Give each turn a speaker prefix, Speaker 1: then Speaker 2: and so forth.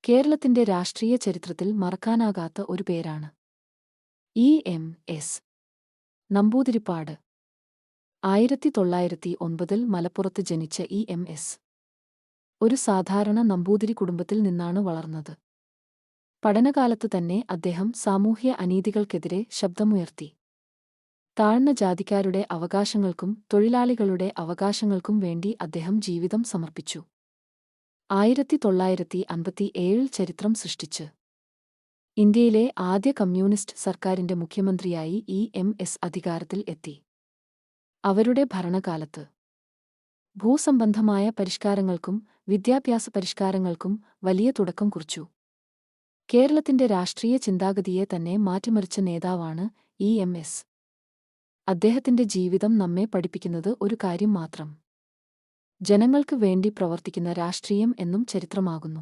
Speaker 1: കേരളത്തിന്റെ രാഷ്ട്രീയ ചരിത്രത്തിൽ മറക്കാനാകാത്ത ഒരു പേരാണ് ഇ.എം.എസ്. നമ്പൂതിരിപ്പാട്. 1909 മലപ്പുറത്ത് ജനിച്ച ഇ.എം.എസ്. ഒരു സാധാരണ നമ്പൂതിരി കുടുംബത്തിൽ നിന്നാണ് വളർന്നത്. പഠനകാലത്തു തന്നെ അദ്ദേഹം സാമൂഹ്യ അനീതികൾക്കെതിരെ ശബ്ദമുയർത്തി. താഴ്ന്ന ജാതിക്കാരുടെ അവകാശങ്ങൾക്കും തൊഴിലാളികളുടെ അവകാശങ്ങൾക്കും വേണ്ടി അദ്ദേഹം ജീവിതം സമർപ്പിച്ചു. 1957 ചരിത്രം സൃഷ്ടിച്ച് ഇന്ത്യയിലെ ആദ്യ കമ്മ്യൂണിസ്റ്റ് സർക്കാരിന്റെ മുഖ്യമന്ത്രിയായി ഇ.എം.എസ്. അധികാരത്തിൽ എത്തി. അവരുടെ ഭരണകാലത്ത് ഭൂസംബന്ധമായ പരിഷ്കാരങ്ങൾക്കും വിദ്യാഭ്യാസ പരിഷ്കാരങ്ങൾക്കും വലിയ തുടക്കം കുറിച്ചു. കേരളത്തിന്റെ രാഷ്ട്രീയ ചിന്താഗതിയെ തന്നെ മാറ്റിമറിച്ച നേതാവാണ് ഇ.എം.എസ്. അദ്ദേഹത്തിന്റെ ജീവിതം നമ്മെ പഠിപ്പിക്കുന്നത് ഒരു കാര്യം മാത്രം: ജനങ്ങൾക്ക് വേണ്ടി പ്രവർത്തിക്കുന്ന രാഷ്ട്രീയം എന്നും ചരിത്രമാകുന്നു.